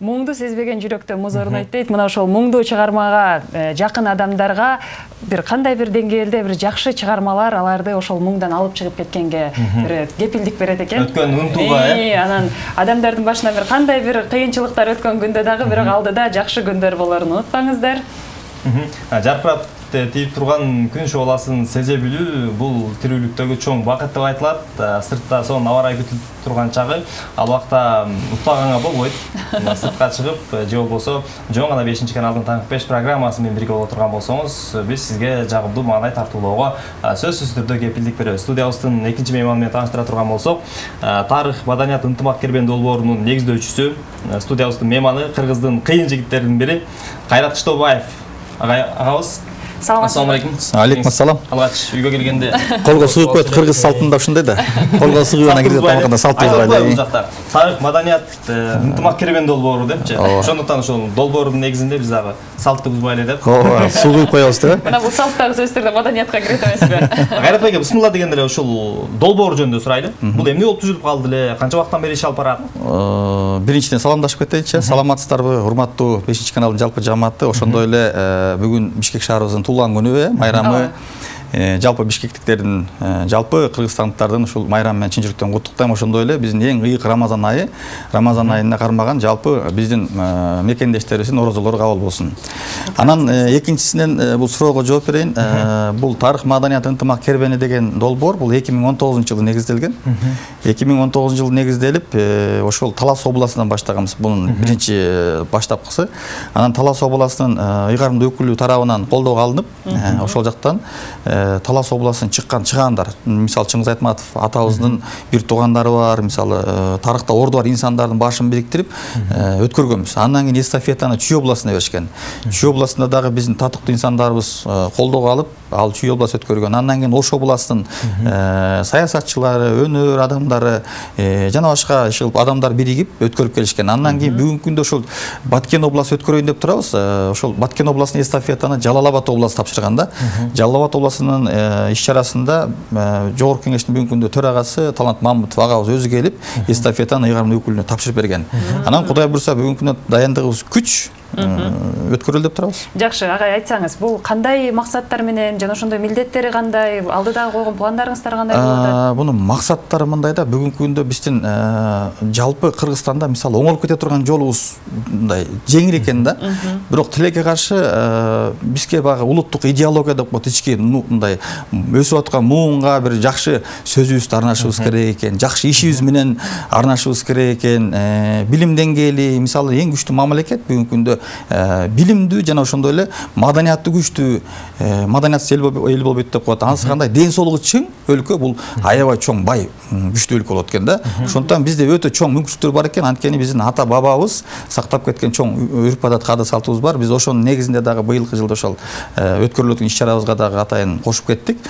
Муңду сезбеген жүрөктө муз орнойт дейт. Мына ошол муңду чыгармага жакын адамдарга бир кандай бир деңгээлде бир жакшы чыгармалар аларды ошол муңдан алып чыгып кеткенге бир кепилдик берет экен. Өткөн унутууга, Анан адамдардын башына бир кандай бир кыйынчылыктар өткөн күндө дагы бирок алдыда жакшы күндөр болорун унутпаңыздар. Жаркырап тийип турган күн шооласын сезе билүү бул тирүүлүктөгү чоң бакыт деп айтылат. Сыртта сонун аба ырайы күтүлүп турган чагы, ал убакта утпаганга болбойт. Сыртка чыгып, же болбосо жөн гана 5 каналдын таңкы 5 программасы менен бирге боло турган болсоңуз, биз сизге жагымдуу маанай тартуулоого сөзсүз түрдө кепилдик беребиз. Студиябыздын экинчи мейманы менен тааныштыра турган болсок, тарых, маданият, ынтымак кербен долбоорунун негиздөөчүсү, студиябыздын мейманы, кыргыздын кыйын жигиттеринин бири Кайрат Кыштообаев агабыз. Assalamu alaikum. Alaikum assalam. Алгач үйгө келгенде колго сыгып койт, кыргыз салтында ушундай да. Колго сыгыбана кирде тамакында салт байлай. Тарых, маданият, ынтымак кербен долбоору депчи. Ошондуктан ошол долбоордун негизинде биз дагы салтты бузбайлы деп. Ооба, суу коебуз да. Мына бул салттагы сөздөрдө маданиятка кирет эмеспи? Кайрат байке, бисмилла дегенде эле ушул долбоор жөнүндө сурайлы. Бул эмне болуп түзүлүп калды эле? Канча убакыттан бери иш алып барат? Биринчиден саламдашып кетейинчи. Саламатсыздарбы, урматтуу 5-каналдын жалпы жамааты. Ошондой эле бүгүн Бишкек шаарыбыздын туулган күнү, майрамы. Жалпы бишкектиктердин, жалпы кыргызстандыктардын ушул майрам менен чын жүрөктөн куттуктайм. Ошондой эле биздин эң ыйык Рамазан айы, Рамазан айына кармаган жалпы биздин мекендештерибиздин орозолору кабыл болсун. Анан экинчисинен бул суроого жооп берейин. Бул тарых, маданият, ынтымак кербени деген долбоор бул 2019-жылы негизделген. 2019-жылы негизделип, ошол Талас областынан баштаганбыз. Бунун биринчи баштапкысы. Анан Талас областынын ыйгарымдуу өкүлү тарабынан колдоого алынып, ошол жактан Талас областынан чыккан чыгаандар, мисалы Чыңгыз Айтматов атабыздын бир туугандары бар, мисалы тарыхта орду бар инсандардын башын бириктирип өткөргөнбүз. Андан кийин эстафетаны Чүй областына беришкен. Чүй областында дагы биздин татыктуу инсандарыбыз колдоого алып, ал Чүй област өткөргөн. Андан кийин Ош областынын саясатчылары, өнөр адамдары, жана башка адамдар биригип өткөрүп келишкен. Андан кийин бүгүнкү күндө ошол Баткен областы өткөрөйүн деп турабыз. Ошол Баткен областынын эстафетаны Жалал Абад областы тапшырган да. Жалал Абад областынын иш-чарасында Жогорку кеңештин бүгүнкү күндө төрагасы Талант Мамытов агабыз өзү келип, эстафетаны ыйгарымдуу өкүлүнө тапшырып берген. Анан Кудай буйрса бүгүнкү күндө дайындыгыбыз күч өткөрүлүп деп турабыз. Жакшы, агай айтсаңыз, бул кандай максаттар менен жана ошондой милдеттери кандай, алдыда койгон пландарыңыздар кандай болот? Бунун максаттары мындай да, бүгүнкү күндө биздин жалпы Кыргызстанда мисалы оңолуп кете турган жолубуз мындай жеңил экен да. Бирок тилекке каршы бизге багы улуттук идеология деп коет, ички мындай өсүп аткан муунга бир жакшы сөзүбүздү арнашыбыз керек экен, жакшы ишибиз менен арнашыбыз керек экен. Билим деңгээли мисалы эң күчтүү мамлекет бүгүнкү күндө билимдүү жана ошондой эле маданияттуу күчтүү, маданиятсыз эл болбойт деп коет. Анысы кандай ден соолугу чың өлкө бул аябай чоң бай күчтүү өлкө болот экен да. Ошондуктан бизде өтө чоң мүмкүнчүлүктөр бар экен. Анткени биздин ата бабабыз сактап кеткен чоң үрп адат, каада салтыбыз бар. Биз ошонун негизинде дагы быйылкы жылда ошол өткөрүлөт иш-чарабызга дагы атайын кошуп кеттик.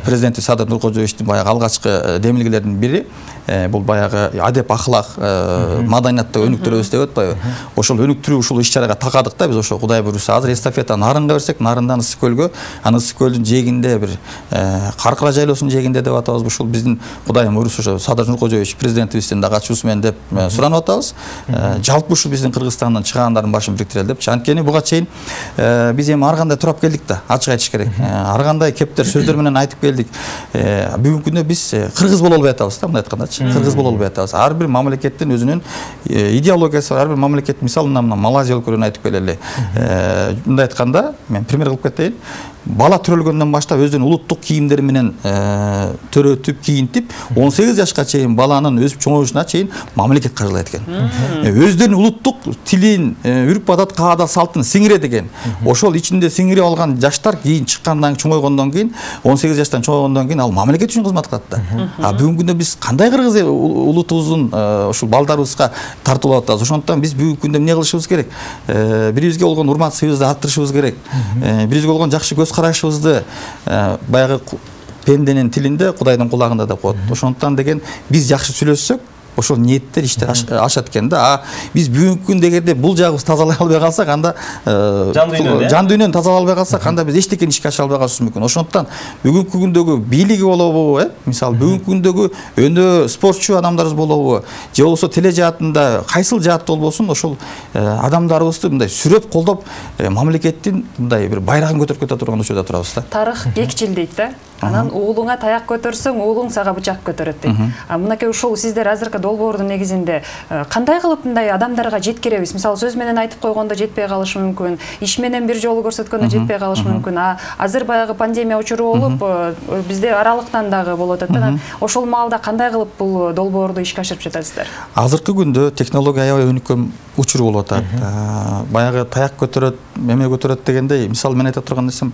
Президенти Садыр Нуркожоевичтин баягы алгачкы демилгелердин бири бул баягы адеп, ахлак, маданиятты өнүктүрөбүз деп атпайбы? Ошол өнүктүрүү ушул иш-чарага такадык да. Биз ошо Кудай буйрса азыр эстафетаны Нарынга берсек, Нарындан Ысык көлгө, аны Ысык көлдүн жээгинде бир Каркыра жайлоосунун жээгинде деп атабыз. Ушул биздин Кудай буйрса ошо Садыр Нуркожоевич президентибиздин дагы ачуусу менен деп суранып атабыз. Жалпы ушул биздин Кыргызстандын чыгаандардын башын бириктирели депчи. Анткени буга чейин биз эми ар кандай турап келдик да, ачык айтыш керек. Ар кандай кептер сөздөр менен айтып келдик. Бүгүнкү күндө биз кыргыз боло албай атабыз да, мындай айткандачы. Кыргыз боло албай атабыз. Ар бир мамлекеттин өзүнүн идеологиясы бар. Ар бир мамлекет, мисалы мына Малайзия өлкөлөрүн айтып келели. Мындай айтканда, мен пример кылып кетейин. Бала төрөлгөндөн баштап өздөрүнүн улуттук кийимдери менен төрөтүп, кийинтип, 18 жашка чейин баланын өсүп чоңоюшуна чейин мамлекет каржылайт экен. Өздөрүнүн улуттук тилин, үрп адат, каада салтын сиңирет экен. Ошол ичинде сиңирип алган жаштар кийин чыккандан, чоңойгондон кийин, 18 жаштан чоңойгондон кийин ал мамлекет үчүн кызмат кылат да. Бүгүнкү күндө биз кандай кыргыз улутубуздун ушул балдарыбызга тартуулап атабыз. Ошондуктан биз бүгүнкү күндө эмне кылышыбыз керек? Бирибизге болгон урмат сыйыбызды арттырышыбыз керек. Бирибизге болгон жакшы көз карашыбызды баягы пенденин тилинде Кудайдын кулагында деп коет. Ошондуктан деген биз жакшы сүйлөшсөк, ошол ниеттер иштер ашат экен да. Биз бүгүнкү күндө эгерде бул жагыбыз тазалай албай калсак, анда жан дүйнөнү тазалай албай калсак, анда биз эчтекени ишке аша албай калышыбыз мүмкүн. Ошондуктан бүгүнкү күндөгү бийлиги болобу, мисалы бүгүнкү күндөгү өнөө спортчу адамдарыбыз болобу, же болбосо теле жаатында кайсыл жаатта болбосун, ошол адамдарыбызды мындай сүрөп колдоп, мамлекеттин мындай бир байрагын көтөрүп кете турган учурда турабыз да. Тарых кекчил дейт да. Анан уулуңа таяк көтөрсөң, уулуң сага бычак көтөрөт дейт. Мынакей ушул сиздер азыркы долбоордун негизинде кандай кылып мындай адамдарга жеткиребиз? Мисалы сөз менен айтып койгондо жетпей калышы мүмкүн, иш менен бир жолу көрсөткөндө жетпей калышы мүмкүн. Азыр баягы пандемия учуру болуп, бизде аралыктан дагы болуп атат да. Ошол маалда кандай кылып бул долбоорду ишке ашырып жатасыздар? Азыркы күндө технология аябай өнүккөн учур болуп атат. Баягы таяк көтөрөт, меме көтөрөт дегендей, мисалы мен айта турган нерсем,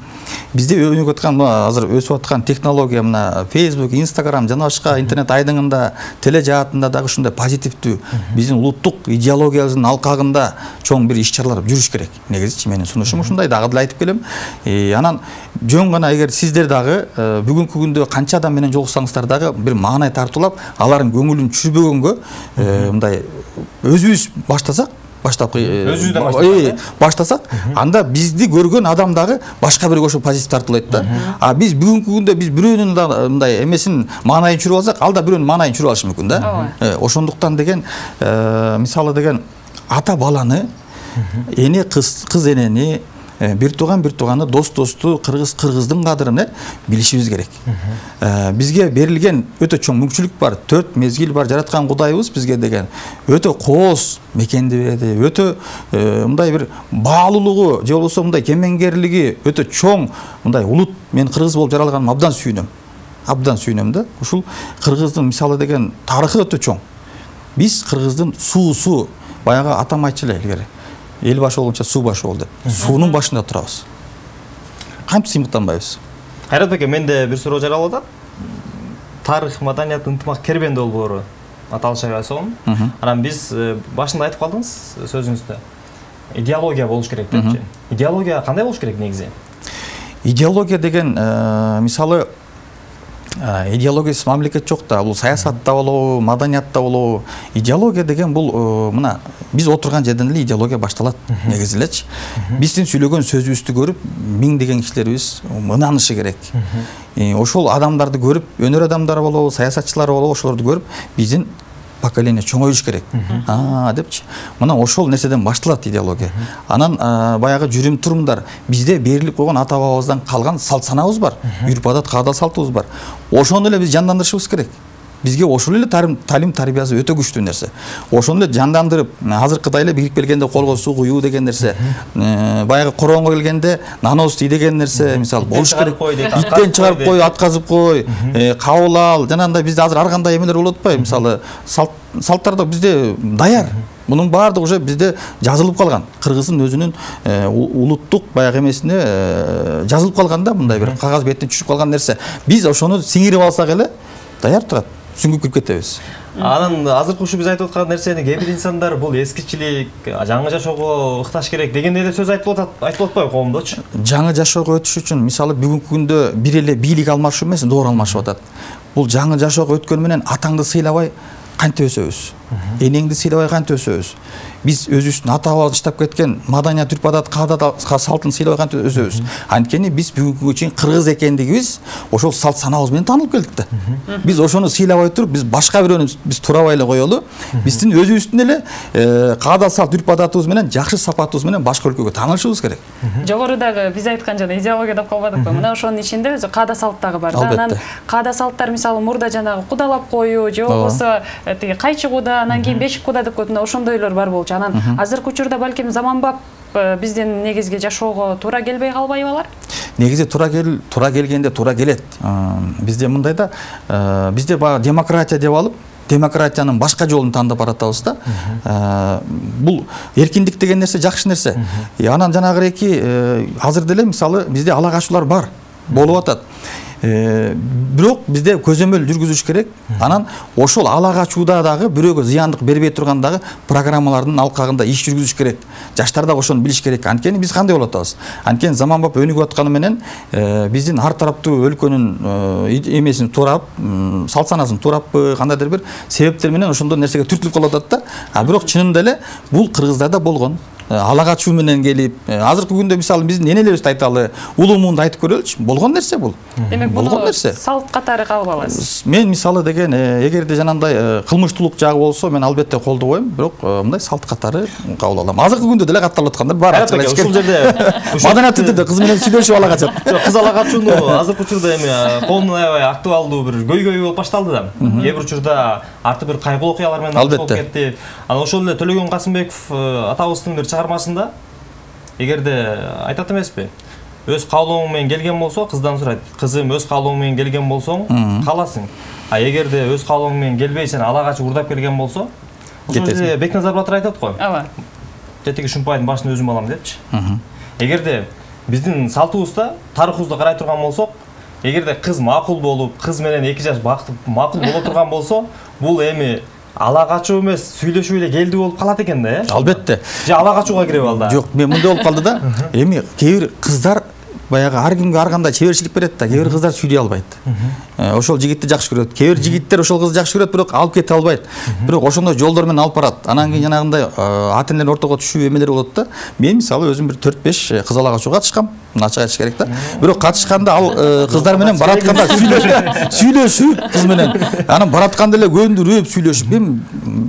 бизде өнүгүп аткан, азыр өсүп аткан технология, мына Facebook, Instagram жана башка интернет айдыңында, теле жаатында дагы ушундай позитивдүү биздин улуттук идеологиябыздын алкагында чоң бир иш-чаралар жүрүш керек. Негизичи менин сунушум ушундай, дагы деле айтып келем. Анан жөн гана эгер сиздер дагы бүгүнкү күндө канча адам менен жолуксаңыздар дагы бир маанай тартуулап, алардын көңүлүн чүрбөгөнгө мындай өзүбүз баштасак, баштасак, анда бизди көргөн адам дагы башка бирге ошо позитив тартуулайт да. Биз бүгүнкү күндө биз бирөөнүн мындай эмесин маанайын чүрүп алсак, алда бирөөнүн маанайын чүрүп алышы мүмкүн да. Ошондуктан деген мисалы деген ата баланы, эне кыз энени, бир тууганды, досту, кыргыздын кадырын билишибиз керек. Бизге берилген өтө чоң мүмкүнчүлүк бар, 4 мезгил бар, жараткан Кудайыбыз бизге деген өтө кооз мекенди берди, өтө мындай бир баалуулугу, же болбосо мындай кемеңгерлиги өтө чоң, мындай улут. Мен кыргыз болуп жаралганыма абдан сүйүнөм да. Ушул кыргыздын мисалы деген тарыхы өтө чоң. Биз кыргыздын суусу, баягы атам айтчу эле илгери, эл башы болгонча суу башы бол деп. Суунун башында турабыз. Кантип сыймыктанбайбыз? Кайрат беке, менде бир суроо жаралып атат. Тарых, маданият, ынтымак кербен долбоору аталышыга сонун. Анан биз башында айтып калдыңыз сөзүңүздө. Идеология болуш керек депчи. Идеология кандай болуш керек негизи? Идеология деген мисалы идеологиясыз мамлекет жок да. Бул саясатта болобу, маданиятта болобу. Идеология деген бул мына биз отурган жерден эле идеология башталат негизи элечи. Биздин сүйлөгөн сөзүбүздү көрүп, миңдеген кишилерибиз ынаанышы керек. Ошол адамдарды көрүп, өнөр адамдары болобу, саясатчылар болобу, ошолорду көрүп, биздин поколение чоңоюш керек. Депчи. Мына ошол нерседен башталат идеология. Анан баягы жүрүм турумдар, бизде берилип койгон ата бабабыздан калган салт санабыз бар, үрп адат, каада салтыбыз бар. Ошону эле биз жандандырышыбыз керек. Бизге ошол эле талим тарбиясы өтө күчтүү нерсе. Ошону эле жандандырып, азыркыдай эле бирип келгенде колго суу куюу деген нерсе, баягы короонго келгенде наноз тий деген нерсе, мисалы болуш керек. Иттен чыгарып кой, атказып кой, кабыл ал. Жанагындай бизде азыр ар кандай эмелер болуп атпайбы? Мисалы салттар да бизде даяр. Мунун баардыгы уже бизде жазылып калган. Кыргыздын өзүнүн улуттук баягы эмесине жазылып калган да, мындай бир кагаз бетине түшүп калган нерсе. Биз ошону сиңирип алсак эле даяр турат. Сүңгүп кирип кетебиз. Анан азыркы ушу биз айтып аткан нерсени кээ бир инсандар бул эскичилик, жаңы жашоого ыкташ керек дегендей эле сөз айтып атпайбы коомдочу? Жаңы жашоого өтүш үчүн мисалы бүгүнкү күндө бир эле бийлик алмашуу эмес, доор алмашып атат. Бул жаңы жашоого өткөн менен атаңды сыйлабай кантип өсөбүз? Энеңди сыйлабай кантип өсөбүз? Биз өзүбүздүн ата бабабыз иштеп кеткен маданият, үрп адат, каада салтын сыйлабай кантип өсөбүз? Анткени биз бүгүнкү күнгө чейин кыргыз экендигибиз ошол салт санабыз менен таанылып келдик да. Биз ошону сыйлабай туруп, биз башка бирөөнү биз турабай эле коелу. Биздин өзүбүздүн эле каада салт, үрп адатыбыз менен, жакшы сапатыбыз менен башка өлкөгө таанылышыбыз керек. Жогорудагы биз айткан жана идеология деп калбадыкпы? Мына ошонун ичинде өзү каада салт дагы бар да. Анан каада салттар мисалы мурда жанагы кудалап коюу, же болбосо тиги кайчы куда, анан кийин бешик куда деп коет, ошондойлор бар болчу. Анан азыркы учурда балким заманбап биздин негизги жашоого туура келбей калбайбы алар? Негизи туура келгенде туура келет. Бизде мындай да, бизде баягы демократия деп алып, демократиянын башка жолун тандап баратабыз да. Бул эркиндик деген нерсе жакшы нерсе. Анан жанагы эки азыр деле мисалы бизде ала качуулар бар, болуп атат. Бирок бизде көзөмөл жүргүзүш керек. Анан ошол ала качууда дагы бирөөгө зыяндык бербей турган дагы программалардын алкагында иш жүргүзүш керек. Жаштар дагы ошону билиш керек. Анткени биз кандай болуп атабыз? Анткени заманбап өнүгүп атканы менен биздин ар тараптуу өлкөнүн эмесин турап, салт-санасын тураппы, кандайдыр бир себептер менен ошондой нерсеге түртүлүп калып атат да. Бирок чынында эле бул кыргыздарда болгон. Ала качуу менен келип, азыркы күндө мисалы биздин энелерибизди айталы, улуумунду айтып көрөлүчү. Болгон нерсе бул. Демек болгон нерсе. Салт катары кабыл аласыз. Мен мисалы деген эгерде жанагындай кылмыштуулук жагы болсо, мен албетте колдобойм, бирок мындай салт катары кабыл алам. Азыркы күндө деле катталып аткандар бар. Ушул жерде маданият түрдө кыз менен сүйлөшүп ала качат. Жок, кыз ала качууну азыркы учурда эми коомдун аябай актуалдуу бир көйгөйү болуп башталды да. Кээ бир учурда арты бир кайгылуу окуялар менен болуп кетти. Анан ошол эле Төлөгөн Касымбеков атабыздын бир чыгармасында эгерде айтат эмеспи? Өз каалооң менен келген болсо, кыздан сурайт. Кызым, өз каалооң менен келген болсоң, каласың. А эгерде өз каалооң менен келбей сен ала качып урдап келген болсо, ошол жерде Бекназар Батыр айтат го. Ооба. Тетиги шумпайдын башын өзүм алам депчи. Эгерде биздин салтыбызда, тарыхыбызды карай турган болсок, эгерде кыз макул болуп, кыз менен 2 жаш бактып макул боло турган болсо, бул эми ала качуу эмес, сүйлөшүп эле келди болуп калат экен да, Албетте. Же ала качууга кирип алды? Жок, мен мындай болуп калды да. Эми кээ бир кыздар баягы ар кимге ар кандай чеберчилик берет да, кээ бир кыздар сүйлөй албайт. Ошол жигитти жакшы көрөт. Кээ бир жигиттер ошол кызды жакшы көрөт, бирок алып кете албайт. Бирок ошондой жолдор менен алып барат. Анан кийин жанагындай ата-энелер ортого түшүү эмелер болот да. Мен мисалы өзүм бир 4-5 кыз ала качууга катышкам. Ачык айтыш керек да. Бирок катышканда ал кыздар менен баратканда сүйлөшүп кыз менен, анан баратканда эле көндүрүп сүйлөшүп,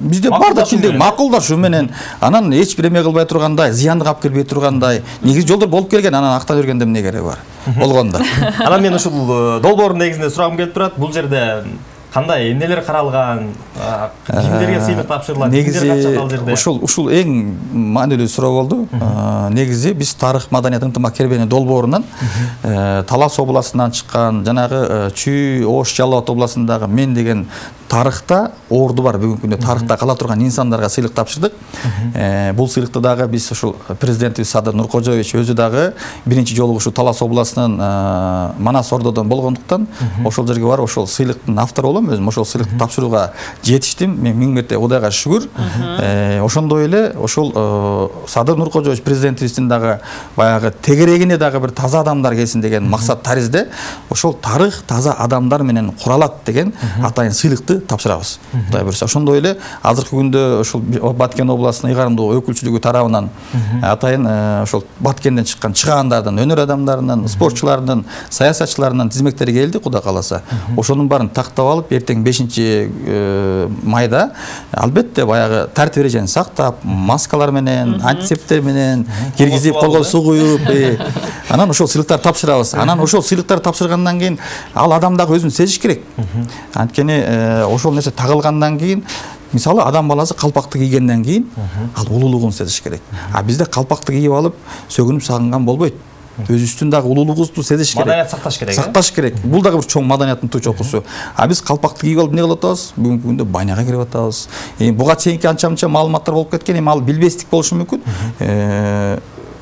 бизде бар да тилде макулдашуу менен, анан эч бир эме кылбай тургандай, зыяндык алып келбей тургандай негизи жолдор болуп келген, анан акта бергенде эмне кереги бар? Болгондо. Анан мен ушул долбоордун негизинде сурагым келип турат. Бул жерде кандай эмнелер каралган, кимдерге сыйлык тапшырылат, кимдер катышат ал жерде? Ушул эң маанилүү суроо болду. Негизи биз тарых маданият ынтымак кербени долбоорунан Талас областынан чыккан, жанагы Чүй, Ош, Жалал Абад областындагы мен деген тарыхта орду бар, бүгүнкү күндө тарыхта кала турган инсандарга сыйлык тапшырдык. Бул сыйлыкты дагы биз ушул президентибиз Садыр Нуркожоевич өзү дагы биринчи жолу ушул Талас областынын Манас Ордодон болгондуктан ошол жерге барып ошол сыйлыктын автору болом өзүм. Ошол сыйлыкты тапшырууга жетиштим. Мен миң мерте Кудайга шүгүр. Ошондой эле ошол Садыр Нуркожоевич президентибиздин дагы баягы тегерегине дагы бир таза адамдар келсин деген максат таризде ошол тарых таза адамдар менен куралат деген атайын сыйлыкты тапшырабыз. Кудай буйрса. Ошондой эле азыркы күндө ошол Баткен областынын ыйгарымдуу өкүлчүлүгү тарабынан атайын ошол Баткенден чыккан чыгаандардын, өнөр адамдарынын, спортчулардын, саясатчыларынын тизмектери келди, Кудай кааласа. Ошонун баарын тактап алып, эртең 5-майда албетте баягы тартип эрежени сактап, маскалар менен, антисептер менен киргизип, колго суу куюп, анан ошол сыйлыктарды тапшырабыз. Анан ошол сыйлыктарды тапшыргандан кийин ал адам дагы өзүн сезиш керек. Анткени ошол нерсе тагылгандан кийин, мисалы адам баласы калпакты кийгенден кийин ал улуулугун сезиш керек. А бизде калпакты кийип алып сөгүнүп сагынган болбойт. Өзүбүздүн дагы улуулугубузду сезиш керек. Маданият сакташ керек. Сакташ керек. Бул дагы бир чоң маданияттын чокусу. А биз калпакты кийип алып эмне кылып атабыз? Бүгүнкү күндө баняга кирип атабыз. Буга чейинки анча-мынча маалыматтар болуп кеткен, эми ал билбестик болушу мүмкүн.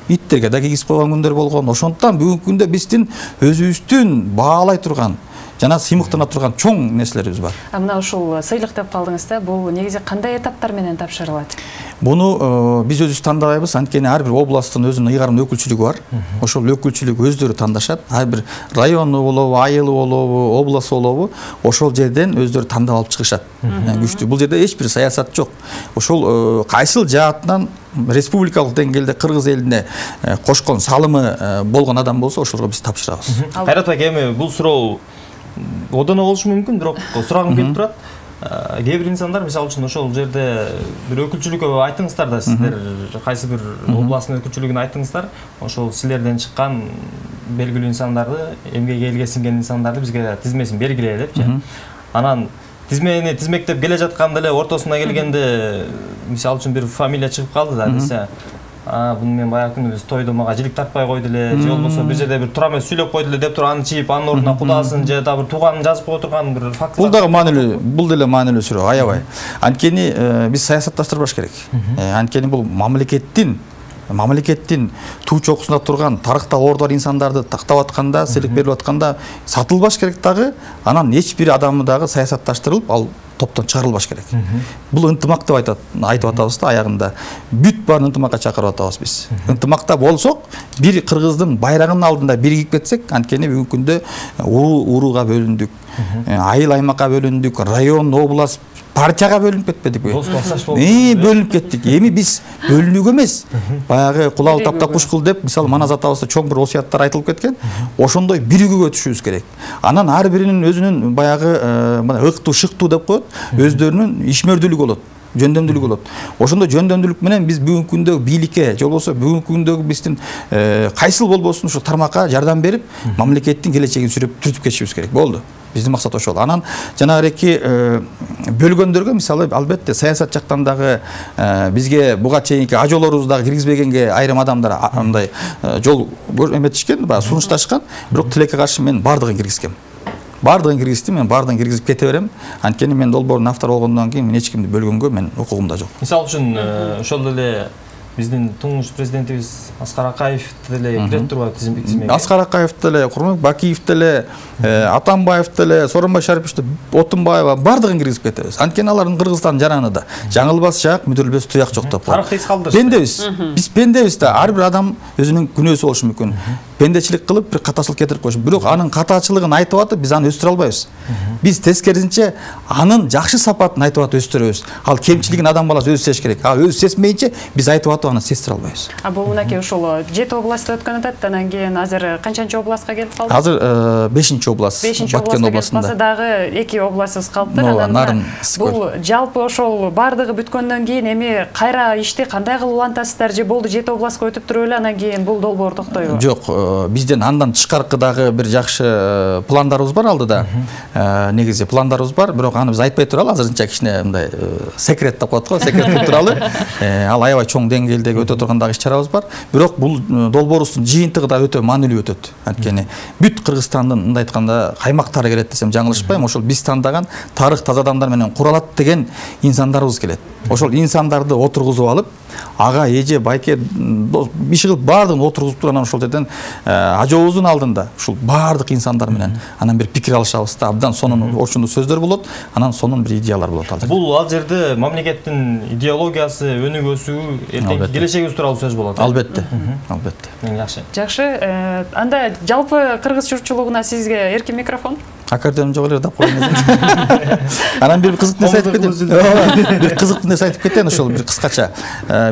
Иттерге да кийгизип койгон күндөр болгон. Ошондуктан бүгүнкү күндө биздин өзүбүздүн баалай турган жана сыймыктана турган чоң нерселерибиз бар. Мына ушул сыйлык деп калдыңыз да, бул негизи кандай этаптар менен тапшырылат? Буну биз өзүбүз тандабайбыз, анткени ар бир областтын өзүнүн ыйгарымдуу өкүлчүлүгү бар. Ошол өкүлчүлүк өздөрү тандашат. Ар бир району болобу, айылы болобу, областы болобу, ошол жерден өздөрү тандап алып чыгышат. Күчтүү. Бул жерде эч бир саясат жок. Ошол кайсыл жаатынан республикалык деңгээлде кыргыз элине кошкон салымы болгон адам болсо, ошолорго биз тапшырабыз. Кайрат байке, эми бул суроо одоно болушу мүмкүн, бирок сурагым келип турат. Кээ бир инсандар, мисалы үчүн ошол жерде бир өкүлчүлүккө айтыңыздар да, сиздер кайсы бир областтын өкүлчүлүгүнө айтыңыздар, ошол силерден чыккан белгилүү инсандарды, эмгеге элге сиңген инсандарды бизге тизмесин бергиле депчи. Анан тизмени тизмектеп келе жатканда эле ортосуна келгенде, мисалы үчүн бир фамилия чыгып калды да, десе, буну мен баягы күнү биз тойдо мага жилик тартпай койду эле, же болбосо бир жерде бир тура эмес сүйлөп койду эле деп туруп аны чийип, анын ордуна кудаасын же да бир тууганын жазып кое турган бир факт. Бул дагы маанилүү, бул деле маанилүү суроо, аябай. Анткени биз саясатташтырбаш керек. Анткени бул мамлекеттин мамлекеттин туу чокусунда турган тарыхта ордор инсандарды тактап атканда, селек берип атканда сатылбаш керек дагы, анан эч бир адамы дагы саясатташтырылып, ал топтон чыгарылбаш керек. Бул ынтымак деп айтып атабыз да аягында. Бүт баарын ынтымакка чакырып атабыз биз. Ынтымакта болсок, бир кыргыздын байрагынын алдында биригип кетсек, анткени бүгүнкү күндө урууга бөлүндүк, айыл аймакка бөлүндүк, район, область, партияга бөлүнүп кетпедикпи? Бөлүнүп кеттик. Эми биз бөлүнүүгө эмес, баягы кулал таптак кушкул деп, мисалы Манас атабызда чоң бир осуяттар айтылып кеткен, ошондой биригүүгө түшүбүз керек. Анан ар биринин өзүнүн баягы ыктуу, шыктуу деп коет, өздөрүнүн ишмердүүлүгү болот. Жөндөмдүүлүк болот. Ошондой жөндөмдүүлүк менен биз бүгүнкү күндөгү бийликке, же болбосо бүгүнкү күндөгү биздин кайсыл болбосун ушу тармакка жардам берип, мамлекеттин келечегин түртүп кетишибиз керек. Болду. Биздин максат ошол. Анан жанагы бөлгөндөргө мисалы албетте саясат жактан дагы бизге буга чейинки ажоолорубузду дагы киргизбегенге айрым адамдар андай жол эметишкен, баягы сунушташкан, бирок тилекке каршы мен бардыгын киргизгем. Бардыгын киргиздим, мен бардыгын киргизип кете берем. Анткени мен долбоордун автору болгондон кийин мен эч кимди бөлгөнгө мен укугум да жок. Мисалы үчүн ошол эле биздин туңгуч президентибиз Аскар Акаев деле кире турбайбы тизимге? Аскар Акаев деле, Курманбек Бакиев деле, Атамбаев деле, Сооронбай Шарипович деле, Отунбаева бардыгын киргизип кетебиз. Анткени алардын Кыргызстандын жаранында жаңылбас жак, мүдүрүлбөс туяк жок деп. Тарыхты эс калдырышты. Пендебиз. Биз пендебиз да, ар бир адам өзүнүн күнөөсү болушу мүмкүн. Пендечилик кылып бир катачылык кетирип коюш. Бирок анын катачылыгын айтып атып, биз аны өстүрө албайбыз. Биз тескерисинче анын жакшы сапатын айтып атып өстүрөбүз. Ал кемчилигин адам баласы өзү сезиш керек. Ал өзү сезмейинче биз айтып атып аны сездире албайбыз. Бул мынакей ушул 7 областта өткөн атат, анан кийин азыр канчанчы областка келип калды? Азыр 5-чи област, Баткен областында. Дагы 2 областыбыз калыптыр. Анан бул жалпы ошол бардыгы бүткөндөн кийин эми кайра ишти кандай кылып улантасыздар, же болду 7 областка өтүп туруп эле анан кийин бул долбоор токтойбу? Жок, бизден андан тышкаркы дагы бир жакшы пландарыбыз бар алдыда. Негизи пландарыбыз бар, бирок аны биз айтпай туралы, азырынча кичине мындай секрет деп коет го, секрет кылып туралы. Ал аябай чоң деңгээлдеги өтө турган дагы иш-чарабыз бар. Бирок бул долбоорубуздун жыйынтыгы да өтө маанилүү өтөт. Анткени бүт Кыргызстандын мындай айтканда каймактары келет десем жаңылышпайм. Ошол биз тандаган тарых таза адамдар менен куралат деген инсандарыбыз келет. Ошол инсандарды отургузуп алып, ага эже байке иши кылып баардыгын отургузуп туруп анан ошол жерден ажообуздун алдында ушул баардык инсандар менен анан бир пикир алышабыз да, абдан сонун орчундуу сөздөр болот, анан сонун бир идеялар болот ал жерде. Бул ал жерде мамлекеттин идеологиясы, өнүгүүсү, эртеңки келечегибиз тууралуу сөз болот. Албетте. Албетте. Жакшы. Жакшы. Анда жалпы кыргыз журтчулугуна сизге эркин микрофон. Аккордеон жок эле деп коюңуз. Анан бир кызык нерсе айтып кетейин. Бир кызык нерсе айтып кетейин ошол бир кыскача.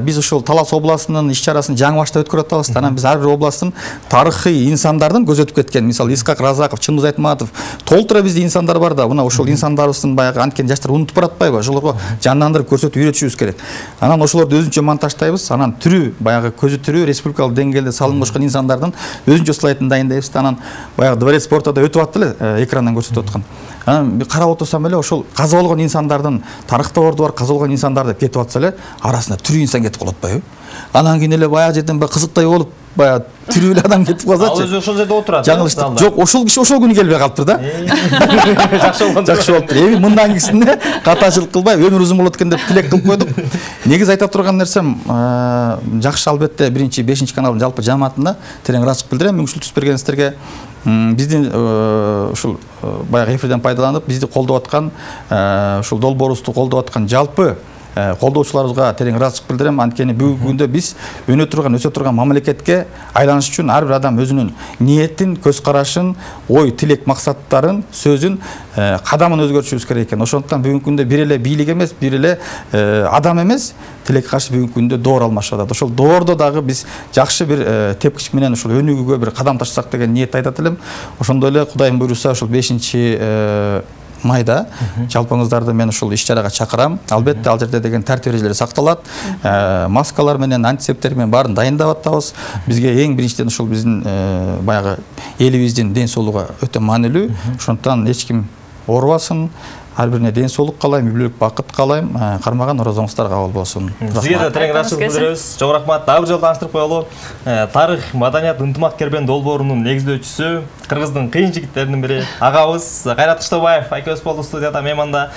Биз ошол Талас областынын иш-чарасын жаңы башта өткөрүп атабыз. Анан биз ар бир областтын тарыхый инсандарын көзөтүп кеткен. Мисалы Искак Разаков, Чыңгыз Айтматов, толтура бизде инсандар бар да. Мына ошол инсандарыбыздын баягы анткени жаштар унутуп баратпайбы? Ошолорго жандандырып көрсөтүп үйрөтүшүбүз керек. Анан ошолорду өзүнчө монтаждайбыз. Анан түрү, баягы көзү түрү республикалык деңгээлде салым кошкон инсандардын өзүнчө слайдын дайындайбыз. Анан баягы Дворец спорта да өтүп аттыр эле экрандан көрсөтүп аткан. Анан карап отурсам эле ошол каза болгон инсандардын тарыхта орду бар каза болгон инсандар деп кетип атса эле арасында тирүү инсан кетип калып атпайбы? Анан кийин эле баягы жерден кызыктай болуп баягы тирүү эле адам кетип калсачы. Ал өзү ошол жерде отурат. Жаңылыштык. Жок, ошол киши ошол күнү келбей калыптыр да. Жакшы болуптур. Эми мындан кийинсинде катачылык кылбай өмүр узун болот экен деп тилек кылып койдук. Негизи айта турган нерсем, жакшы албетте 1-5 каналдын жалпы жамаатында терең ыраазычылык билдирем, мүмкүнчүлүк түз бергениңиздерге. Биздин ушул баягы эфирден пайдаланып бизди колдоп аткан, ушул долбоорубузду колдоп аткан жалпы колдоочуларыбызга терең ыраазычылык билдирем. Анткени бүгүнкү күндө биз өсө турган мамлекетке айланыш үчүн ар бир адам өзүнүн ниетин, көз карашын, ой, тилек, максаттарын, сөзүн, кадамын өзгөртүшүбүз керек экен. Ошондуктан бүгүнкү күндө бир эле бийлик эмес, бир эле адам эмес, тилекке каршы бүгүнкү күндө доор алмашып атат. Ошол доордо дагы биз жакшы бир тепкич менен ушул өнүгүүгө бир кадам таштасак деген ниетти айтат элем. Ошондой эле Кудайым буйруса ушул 5-майда жалпыңыздарды мен ушул иш-чарага чакырам. Албетте ал жерде деген тартип эрежелер сакталат. Маскалар менен, антисептер менен баарын дайындап атабыз. Бизге эң биринчиден ушул биздин баягы элибиздин ден соолугу өтө маанилүү. Ошондуктан эч ким оорубасын. Ар бирине ден соолук каалайм, үйлүк бакыт каалайм. Кармаган оразаңыздар кабыл болсун. Сизге да терең ыраазычылык билдиребиз. Чоң рахмат. Дагы бир жолу тааныштырып коелу. Тарых, маданият, ынтымак кербен долбоорунун негиздөөчүсү, Кыргыздын кыйын жигиттеринин бири агабыз Кайрат Кыштабаев айкебиз болду студияда мейманда.